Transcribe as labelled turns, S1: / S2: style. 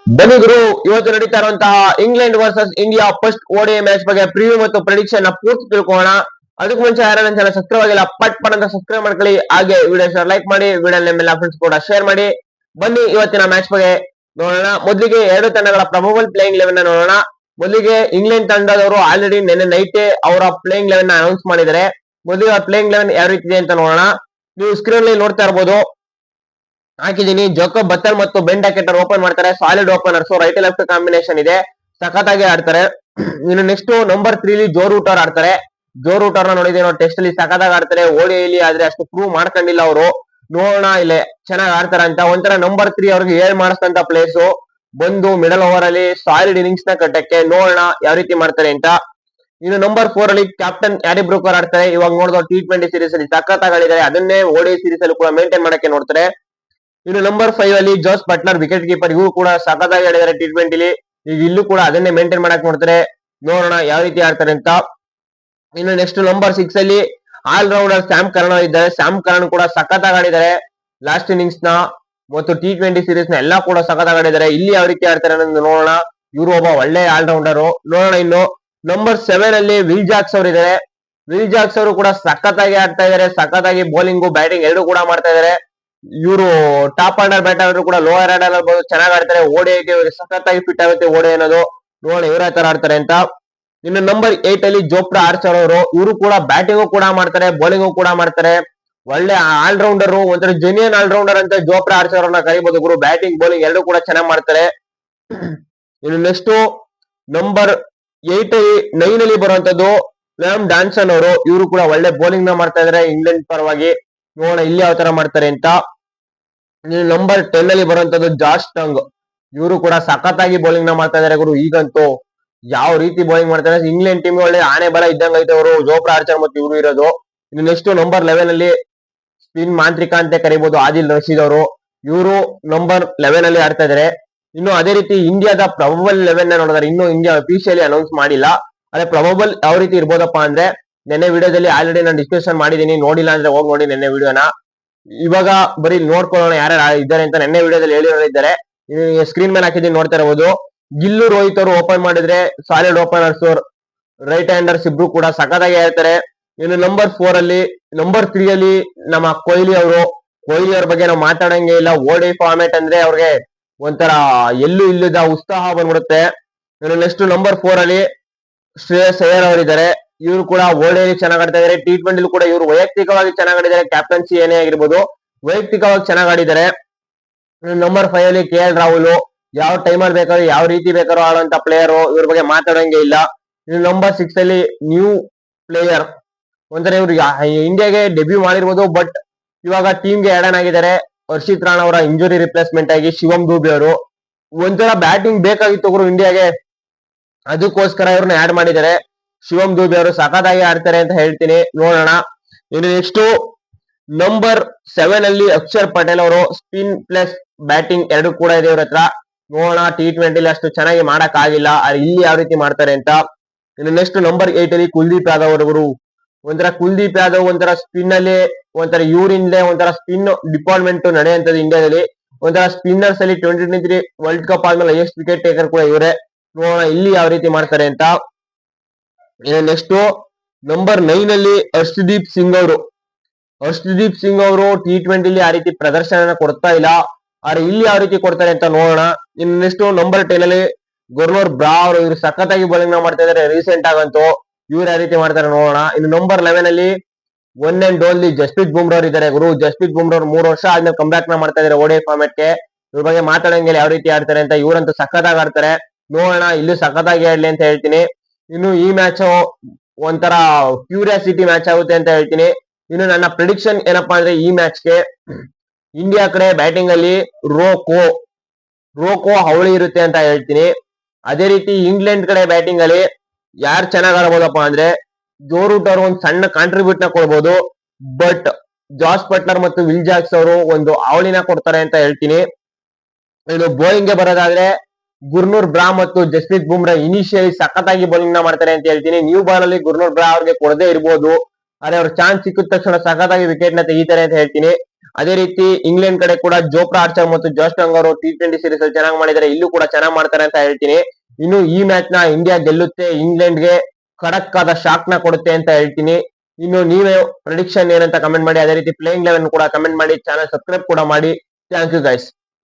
S1: ಬನ್ನಿ ಗುರು, ಇವತ್ತು ನಡೀತಾ ಇರುವಂತಹ England versus India first ODI match ಬಗ್ಗೆ ಪ್ರಿವ್ಯೂ ಮತ್ತು ಪ್ರೆಡಿಕ್ಷನ್ ನ ಪೂರ್ತಿ ತಿಳ್ಕೊಳ್ಳೋಣ. ಅದಕ್ಕೆ ಮುಂಚೆ ಯಾರು ನನ್ನ ಚಾನಲ್ ಸಬ್ಸ್ಕ್ರೈಬ್ ಆಗಿಲ್ಲ, ಪಟ್ ಪಟ್ ಅಂತ ಸಬ್ಸ್ಕ್ರೈಬ್ ಮಾಡ್ಕೊಳ್ಳಿ. ಹಾಗೆ ವಿಡಿಯೋ ಲೈಕ್ ಮಾಡಿ, ವಿಡಿಯೋ ನಿಮ್ಮೆಲ್ಲ ಫ್ರೆಂಡ್ಸ್ ಕೂಡ ಶೇರ್ ಮಾಡಿ. ಬನ್ನಿ ಇವತ್ತಿನ ಮ್ಯಾಚ್ ಬಗ್ಗೆ ನೋಡೋಣ. ಮೊದಲಿಗೆ ಎರಡು ತಂಡಗಳ ಪ್ರಬಬಲ್ ಪ್ಲೇಯಿಂಗ್ 11 ನೋಡೋಣ. ಮೊದಲಿಗೆ ಇಂಗ್ಲೆಂಡ್ ತಂಡದವರು ಆಲ್ರೆಡಿ ನಿನ್ನೆ ನೈಟ್ ಅವರ ಪ್ಲೇಯಿಂಗ್ 11 ಅನೌನ್ಸ್ ಮಾಡಿದ್ದಾರೆ. ಮೊದಲಿಗೆ ಪ್ಲೇಯಿಂಗ್ 11 ಯಾವ ರೀತಿ ಇದೆ ಅಂತ ನೋಡೋಣ. ನೀವು ಸ್ಕ್ರೀನ್ ಅಲ್ಲಿ ನೋಡ್ತಾ ಇರಬಹುದು, ಹಾಕಿದೀನಿ. ಜೋಕಬ್ ಬತ್ತಲ್ ಮತ್ತು ಬೆನ್ ಡಾಕೆಟರ್ ಓಪನ್ ಮಾಡ್ತಾರೆ. Solid openers, right left combination ಇದೆ, ಸಖತ್ತಾಗಿ ಆಡ್ತಾರೆ. ಇನ್ನು ನೆಕ್ಸ್ಟ್ ನಂಬರ್ 3 ಜೋ ರೂಟರ್ ಆಡ್ತಾರೆ. ಜೋ ರೂಟರ್ ನ ನೋಡಿದೀವಿ ನಾವು, ಟೆಸ್ಟ್ ಅಲ್ಲಿ ಸಖತ್ತಾಗಿ ಆಡ್ತಾರೆ. ಓಡಿಯಲ್ಲಿ ಆದ್ರೆ ಅಷ್ಟು ಪ್ರೂವ್ ಮಾಡ್ಕೊಂಡಿಲ್ಲ ಅವರು. ನೋಡೋಣ ಇಲ್ಲಿ ಚೆನ್ನಾಗಿ ಆಡ್ತಾರ ಅಂತ. ಒಂಥರ ನಂಬರ್ 3 ಅವ್ರಿಗೆ ಏಳ್ ಮಾಡಿಸ್ತಂತ ಪ್ಲೇಸ್ ಬಂದು ಮಿಡಲ್ ಓವರ್ ಅಲ್ಲಿ ಸಾಲಿಡ್ ಇನ್ನಿಂಗ್ಸ್ ನ ಕಟ್ಟಕ್ಕೆ. ನೋಡೋಣ ಯಾವ ರೀತಿ ಮಾಡ್ತಾರೆ ಅಂತ. ಇನ್ನು ನಂಬರ್ 4 ಅಲ್ಲಿ ಕ್ಯಾಪ್ಟನ್ ಹ್ಯಾರಿ ಬ್ರೂಕರ್ ಆಡ್ತಾರೆ. ಇವಾಗ ನೋಡಿದ್ರೆ T20 ಸೀರೀಸ್ ಅಲ್ಲಿ ಸಖತ್ತಾಗಿ ಆಡಿದ್ದಾರೆ. ಅದನ್ನೇ ಓಡಿಐ ಸೀರೀಸ್ ಅಲ್ಲಿ ಕೂಡ ಮೇಂಟೈನ್ ಮಾಡಕ್ಕೆ ನೋಡ್ತಾರೆ. ಇನ್ನು ನಂಬರ್ 5 ಅಲ್ಲಿ ಜೋಸ್ ಬಟ್ಲರ್ ವಿಕೆಟ್ ಕೀಪರ್, ಇವರು ಕೂಡ ಸಖತ್ತಾಗಿ ಆಡಿದ್ದಾರೆ T20 ಈಗ ಇಲ್ಲೂ ಕೂಡ ಅದನ್ನೇ ಮೇಂಟೈನ್ ಮಾಡಕ್ ನೋಡ್ತಾರೆ. ನೋಡೋಣ ಯಾವ ರೀತಿ ಆಡ್ತಾರೆ ಅಂತ. ಇನ್ನು ನೆಕ್ಸ್ಟ್ ನಂಬರ್ 6 ಅಲ್ಲಿ ಆಲ್ ರೌಂಡರ್ ಸ್ಯಾಮ್ ಕರ್ನ್ ಇದ್ದಾರೆ. ಸ್ಯಾಮ್ ಕರ್ನ್ ಕೂಡ ಸಖತ್ತಾಗಿ ಆಡಿದ್ದಾರೆ ಲಾಸ್ಟ್ ಇನ್ನಿಂಗ್ಸ್ ನ ಮತ್ತು T20 ಸೀರೀಸ್ ನ ಎಲ್ಲಾ ಕೂಡ ಸಖತ್ತಾಗಿ ಆಡಿದ್ದಾರೆ. ಇಲ್ಲಿ ಯಾವ ರೀತಿ ಆಡ್ತಾರೆ ಅನ್ನೋದು ನೋಡೋಣ. ಇವರು ಒಬ್ಬ ಒಳ್ಳೆ ಆಲ್ ರೌಂಡರ್. ನೋಡೋಣ. ಇನ್ನು ನಂಬರ್ 7 ಅಲ್ಲಿ ವಿಲ್ ಜಾಕ್ಸ್ ಅವರು ಇದ್ದಾರೆ. ವಿಲ್ ಜಾಕ್ಸ್ ಅವರು ಕೂಡ ಸಖತ್ತಾಗಿ ಆಡ್ತಾ ಇದ್ದಾರೆ. ಸಖತ್ತಾಗಿ ಬೌಲಿಂಗು ಬ್ಯಾಟಿಂಗ್ ಎರಡು ಕೂಡ ಮಾಡ್ತಾ ಇದ್ದಾರೆ. ಇವರು ಟಾಪ್ ಆರ್ಡರ್ ಬ್ಯಾಟರ್ ಕೂಡ ಲೋವರ್ ಆರ್ಡರ್ ಚೆನ್ನಾಗಿ ಆಡ್ತಾರೆ. ಓಡಿಐಗೆ ಸಖತ್ತಾಗಿ ಫಿಟ್ ಆಗುತ್ತೆ ಓಡಿ ಅನ್ನೋದು. ನೋಡೋಣ ಇವ್ರ ತರ ಆಡ್ತಾರೆ ಅಂತ. ಇನ್ನು ನಂಬರ್ 8 ಅಲ್ಲಿ ಜೋಪ್ರಾ ಆರ್ಚರ್ ಅವರು, ಇವರು ಕೂಡ ಬ್ಯಾಟಿಂಗು ಕೂಡ ಮಾಡ್ತಾರೆ, ಬೌಲಿಂಗು ಕೂಡ ಮಾಡ್ತಾರೆ. ಒಳ್ಳೆ ಆಲ್ ರೌಂಡರ್, ಒಂಥರ ಜೆನ್ಯೂನ್ ಆಲ್ ರೌಂಡರ್ ಅಂತ ಜೋಪ್ರಾ ಆರ್ಚರ್ ಅವ್ರನ್ನ ಕರಿಬಹುದು ಗುರು. ಬ್ಯಾಟಿಂಗ್ ಬೌಲಿಂಗ್ ಎರಡು ಕೂಡ ಚೆನ್ನಾಗಿ ಮಾಡ್ತಾರೆ. ಇನ್ನು ನೆಕ್ಸ್ಟ್ ನಂಬರ್ 9 ಅಲ್ಲಿ ಬರುವಂತದ್ದು ಲ್ಯಾಮ್ ಡಾನ್ಸನ್ ಅವರು, ಇವರು ಕೂಡ ಒಳ್ಳೆ ಬೌಲಿಂಗ್ ನ ಮಾಡ್ತಾ ಇದಾರೆ ಇಂಗ್ಲೆಂಡ್ ಪರವಾಗಿ. ನೋಡೋಣ ಇಲ್ಲಿ ಯಾವ ತರ ಮಾಡ್ತಾರೆ ಅಂತ. ನಂಬರ್ 10 ಅಲ್ಲಿ ಬರುವಂತದ್ದು ಜಾಶ್ ಟಂಗ್, ಇವರು ಕೂಡ ಸಖತ್ತಾಗಿ ಬೌಲಿಂಗ್ ನ ಮಾಡ್ತಾ ಇದಾರೆ ಗುರು. ಈಗಂತೂ ಯಾವ ರೀತಿ ಬೌಲಿಂಗ್ ಮಾಡ್ತಾರೆ, ಇಂಗ್ಲೆಂಡ್ ಟೀಮ್ ಒಳ್ಳೆ ಆನೆ ಬಲ ಇದ್ದಂಗ ಐತೆ ಅವರು, ಜೋಪ್ರಾ ಆರ್ಚರ್ ಮತ್ತು ಇವರು ಇರೋದು. ಇನ್ನು ನೆಕ್ಸ್ಟ್ ನಂಬರ್ 11 ಅಲ್ಲಿ ಸ್ಪಿನ್ ಮಾಂತ್ರಿಕ ಅಂತ ಕರಿಬಹುದು ಆದಿಲ್ ರಶೀದ್ ಅವರು, ಇವರು ನಂಬರ್ 11 ಅಲ್ಲಿ ಆಡ್ತಾ ಇದಾರೆ. ಇನ್ನು ಅದೇ ರೀತಿ ಇಂಡಿಯಾದ ಪ್ರಬಬಲ್ 11 ನೋಡಿದ್ರೆ ಇನ್ನು ಇಂಡಿಯಾ ಅಫಿಷಿಯಲಿ ಅನೌನ್ಸ್ ಮಾಡಿಲ್ಲ. ಅದೇ ಪ್ರಬಬಲ್ ಯಾವ ರೀತಿ ಇರ್ಬೋದಪ್ಪ ಅಂದ್ರೆ, ನೆನ್ನೆ ವಿಡಿಯೋದಲ್ಲಿ ಆಲ್ರೆಡಿ ನಾನು ಡಿಸ್ಕಷನ್ ಮಾಡಿದೀನಿ. ನೋಡಿಲ್ಲ ಅಂದ್ರೆ ಹೋಗಿ ನೋಡಿ ನೆನ್ನೆ ವಿಡಿಯೋನ. ಇವಾಗ ಬರೀ ನೋಡ್ಕೊಳ್ಳೋಣ ಯಾರ್ಯಾರು ಇದ್ದಾರೆ ಅಂತ. ನೆನ್ನೆ ವಿಡಿಯೋದಲ್ಲಿ ಹೇಳಿದ್ದಾರೆ, ಸ್ಕ್ರೀನ್ ಮೇಲೆ ಹಾಕಿದ್ದೀನಿ ನೋಡ್ತಾ ಇರಬಹುದು. ಗಿಲ್ಲು ರೋಹಿತ್ ಅವರು ಓಪನ್ ಮಾಡಿದ್ರೆ ಸಾಲಿಡ್ ಓಪನರ್ಸ್, ರೈಟ್ ಹ್ಯಾಂಡರ್ಸ್ ಇಬ್ರು ಕೂಡ ಸಖತ್ತಾಗಿ ಹೇಳ್ತಾರೆ. ಇನ್ನು ನಂಬರ್ 4 ಅಲ್ಲಿ ನಂಬರ್ 3 ಅಲ್ಲಿ ನಮ್ಮ ಕೊಹ್ಲಿ ಅವರು. ಕೊಹ್ಲಿ ಅವ್ರ ಬಗ್ಗೆ ನಾವು ಮಾತಾಡಂಗೆ ಇಲ್ಲ. ಓಡಿ ಫಾರ್ಮೆಟ್ ಅಂದ್ರೆ ಅವ್ರಿಗೆ ಒಂಥರ ಎಲ್ಲೂ ಇಲ್ಲದ ಉತ್ಸಾಹ ಬಂದ್ಬಿಡುತ್ತೆ. ಇನ್ನು ನೆಕ್ಸ್ಟ್ ನಂಬರ್ 4 ಅಲ್ಲಿ ಶ್ರೇಯಸ್ ಅಯ್ಯರ್ ಅವರಿದ್ದಾರೆ. ಇವರು ಕೂಡ ಓಡಿಯಲ್ಲಿ ಚೆನ್ನಾಗಿ ಆಡ್ತಾ ಇದ್ದಾರೆ. T20 ಕೂಡ ಇವರು ವೈಯಕ್ತಿಕವಾಗಿ ಚೆನ್ನಾಗಿ ಆಡಿದ್ದಾರೆ. ಕ್ಯಾಪ್ಟನ್ಸಿ ಏನೇ ಆಗಿರ್ಬೋದು, ವೈಯಕ್ತಿಕವಾಗಿ ಚೆನ್ನಾಗಿ ಆಡಿದ್ದಾರೆ. ನಂಬರ್ 5 ಅಲ್ಲಿ KL ರಾಹುಲ್, ಯಾವ ಟೈಮಲ್ಲಿ ಬೇಕಾದ್ರೂ ಯಾವ ರೀತಿ ಬೇಕಾದ್ರೂ ಆಡುವಂತ ಪ್ಲೇಯರ್, ಇವ್ರ ಬಗ್ಗೆ ಮಾತಾಡಂಗೆ ಇಲ್ಲ. ಇನ್ನು ನಂಬರ್ 6 ಅಲ್ಲಿ ನ್ಯೂ ಪ್ಲೇಯರ್, ಒಂಥರ ಇವ್ರು ಇಂಡಿಯಾಗೆ ಡೆಬ್ಯೂ ಮಾಡಿರ್ಬೋದು, ಬಟ್ ಇವಾಗ ಟೀಮ್ಗೆ ಆಡ್ ಆನ್ ಆಗಿದ್ದಾರೆ. ಹರ್ಷಿತ್ ರಾಣಾ ಅವರ ಇಂಜುರಿ ರಿಪ್ಲೇಸ್ಮೆಂಟ್ ಆಗಿ ಶಿವಮ್ ದೂಬೆ ಅವರು. ಒಂಥರ ಬ್ಯಾಟಿಂಗ್ ಬೇಕಾಗಿತ್ತು ಗುರು ಇಂಡಿಯಾಗೆ, ಅದಕ್ಕೋಸ್ಕರ ಇವ್ರನ್ನ ಆಡ್ ಮಾಡಿದ್ದಾರೆ. ಶಿವಮ್ ದೂಬೆ ಅವರು ಸಖತ್ತಾಗಿ ಆಡ್ತಾರೆ ಅಂತ ಹೇಳ್ತೀನಿ. ನೋಡೋಣ. ಇನ್ನು ನೆಕ್ಸ್ಟ್ ನಂಬರ್ 7 ಅಲ್ಲಿ ಅಕ್ಷರ್ ಪಟೇಲ್ ಅವರು, ಸ್ಪಿನ್ ಪ್ಲಸ್ ಬ್ಯಾಟಿಂಗ್ ಎರಡು ಕೂಡ ಇದೆ ಇವ್ರ ಹತ್ರ. ನೋಡೋಣ T20 ಅಷ್ಟು ಚೆನ್ನಾಗಿ ಮಾಡಕ್ ಆಗಿಲ್ಲ, ಇಲ್ಲಿ ಯಾವ ರೀತಿ ಮಾಡ್ತಾರೆ ಅಂತ. ಇನ್ನು ನೆಕ್ಸ್ಟ್ ನಂಬರ್ 8 ಅಲ್ಲಿ ಕುಲ್ದೀಪ್ ಯಾದವ್ ಅವರು, ಒಂಥರ ಕುಲ್ದೀಪ್ ಯಾದವ್ ಒಂಥರ ಸ್ಪಿನ್ ಅಲ್ಲಿ ಒಂಥರ ಇವ್ರಿಂದಲೇ ಒಂಥರ ಸ್ಪಿನ್ ಡಿಪಾರ್ಟ್ಮೆಂಟ್ ನಡೆಯುವಂತದ್ದು ಇಂಡಿಯಾದಲ್ಲಿ. ಒಂಥರ ಸ್ಪಿನ್ನರ್ಸ್ ಅಲ್ಲಿ 2023 ವರ್ಲ್ಡ್ ಕಪ್ ಆದ್ಮೇಲೆ ಹೈಯೆಸ್ಟ್ ವಿಕೆಟ್ ಟೇಕರ್ ಕೂಡ ಇವರೇ. ನೋಡೋಣ ಇಲ್ಲಿ ಯಾವ ರೀತಿ ಮಾಡ್ತಾರೆ ಅಂತ. ನೆಕ್ಸ್ಟ್ ನಂಬರ್ 9 ಅಲ್ಲಿ ಹರ್ಷದೀಪ್ ಸಿಂಗ್ ಅವರು. ಹರ್ಷದೀಪ್ ಸಿಂಗ್ ಅವರು T20 ಆ ರೀತಿ ಪ್ರದರ್ಶನ ಕೊಡ್ತಾ ಇಲ್ಲ, ಆದ್ರೆ ಇಲ್ಲಿ ಯಾವ ರೀತಿ ಕೊಡ್ತಾರೆ ಅಂತ ನೋಡೋಣ. ಇನ್ನು ನೆಕ್ಸ್ಟ್ ನಂಬರ್ 10 ಅಲ್ಲಿ ಗುರ್ನೂರ್ ಬ್ರಾ ಅವರು, ಇವರು ಸಖತ್ತಾಗಿ ಬೌಲಿಂಗ್ ನ ಮಾಡ್ತಾ ಇದಾರೆ ರೀಸೆಂಟ್ ಆಗಂತೂ. ಇವ್ರು ಯಾವ ರೀತಿ ಮಾಡ್ತಾರೆ ನೋಡೋಣ. ಇನ್ನು ನಂಬರ್ 11 ಅಲ್ಲಿ one and only Jasprit Bumrah ಅವರು ಇದ್ದಾರೆ ಗುರು. ಜಸ್ಪ್ರೀತ್ ಬುಮ್ರಾ ಅವರು 3 ವರ್ಷ ಆದ್ಮೇಲೆ ಕಂಬ್ಯಾಕ್ ನ ಮಾಡ್ತಾ ಇದಾರೆ ಓಡಿಐ ಫಾರ್ಮೆಟ್ಗೆ. ಇವ್ರ ಬಗ್ಗೆ ಮಾತಾಡಂಗಿಲ್ಲ ಯಾವ ರೀತಿ ಆಡ್ತಾರೆ ಅಂತ. ಇವರಂತೂ ಸಖತ್ತಾಗಿ ಆಡ್ತಾರೆ. ನೋಡೋಣ ಇಲ್ಲಿ ಸಖತ್ತಾಗಿ ಆಡ್ಲಿ ಅಂತ ಹೇಳ್ತೀನಿ. ಇನ್ನು ಈ ಮ್ಯಾಚ್ ಒಂಥರ ಕ್ಯೂರಿಯಾಸಿಟಿ ಮ್ಯಾಚ್ ಆಗುತ್ತೆ ಅಂತ ಹೇಳ್ತೀನಿ. ಇನ್ನು ನನ್ನ ಪ್ರಿಡಿಕ್ಷನ್ ಏನಪ್ಪಾ ಅಂದ್ರೆ, ಈ ಮ್ಯಾಚ್ಗೆ ಇಂಡಿಯಾ ಕಡೆ ಬ್ಯಾಟಿಂಗ್ ಅಲ್ಲಿ ರೋಕೋ ಹವಳಿ ಇರುತ್ತೆ ಅಂತ ಹೇಳ್ತೀನಿ. ಅದೇ ರೀತಿ ಇಂಗ್ಲೆಂಡ್ ಕಡೆ ಬ್ಯಾಟಿಂಗ್ ಅಲ್ಲಿ ಯಾರು ಚೆನ್ನಾಗ್ ಆಡಬಹುದಪ್ಪ ಅಂದ್ರೆ, ಜೋ ರೂಟರ್ ಒಂದು ಸಣ್ಣ ಕಾಂಟ್ರಿಬ್ಯೂಟ್ ನ ಕೊಡ್ಬೋದು, ಬಟ್ ಜಾಸ್ ಬಟ್ಲರ್ ಮತ್ತು ವಿಲ್ ಜಾಕ್ಸ್ ಅವರು ಒಂದು ಅವಳಿನ ಕೊಡ್ತಾರೆ ಅಂತ ಹೇಳ್ತೀನಿ. ಇನ್ನು ಬೌಲಿಂಗ್ ಗೆ ಬರೋದಾದ್ರೆ ಗುರ್ನೂರ್ ಬ್ರಾ ಮತ್ತು ಜಸ್ಪ್ರೀತ್ ಬುಮ್ರಾ ಇನಿಷಿಯಲಿ ಸಖತ್ತಾಗಿ ಬೌಲಿಂಗ್ ನ ಮಾಡ್ತಾರೆ ಅಂತ ಹೇಳ್ತೀನಿ. ನ್ಯೂ ಬಾಲ್ ಅಲ್ಲಿ ಗುರ್ನೂರ್ ಬ್ರಾ ಅವ್ರಿಗೆ ಕೊಡದೇ ಇರ್ಬೋದು, ಆದ್ರೆ ಅವ್ರ ಚಾನ್ಸ್ ಸಿಕ್ಕಿದ ತಕ್ಷಣ ಸಖತ್ತಾಗಿ ವಿಕೆಟ್ ನ ತೆಗಿತಾರೆ ಅಂತ ಹೇಳ್ತೀನಿ. ಅದೇ ರೀತಿ ಇಂಗ್ಲೆಂಡ್ ಕಡೆ ಕೂಡ ಜೋಫ್ರಾ ಆರ್ಚರ್ ಮತ್ತು ಜೋಸ್ಟಂಗ್ ಅವರು T20 ಸೀರೀಸ್ ಅಲ್ಲಿ ಚೆನ್ನಾಗಿ ಮಾಡಿದ್ದಾರೆ, ಇಲ್ಲೂ ಕೂಡ ಚೆನ್ನಾಗಿ ಮಾಡ್ತಾರೆ ಅಂತ ಹೇಳ್ತೀನಿ. ಇನ್ನು ಈ ಮ್ಯಾಚ್ ನ ಇಂಡಿಯಾ ಗೆಲ್ಲುತ್ತೆ, ಇಂಗ್ಲೆಂಡ್ಗೆ ಖಡಕ್ ಆದ ಶಾಕ್ ನ ಕೊಡುತ್ತೆ ಅಂತ ಹೇಳ್ತೀನಿ. ಇನ್ನು ನೀವೇ ಪ್ರೆಡಿಕ್ಷನ್ ಏನಂತ ಕಮೆಂಟ್ ಮಾಡಿ. ಅದೇ ರೀತಿ ಪ್ಲೇಯಿಂಗ್ ಲೆವೆನ್ ಕೂಡ ಕಮೆಂಟ್ ಮಾಡಿ, ಚಾನಲ್ ಸಬ್ಸ್ಕ್ರೈಬ್ ಕೂಡ ಮಾಡಿ. Thank you guys.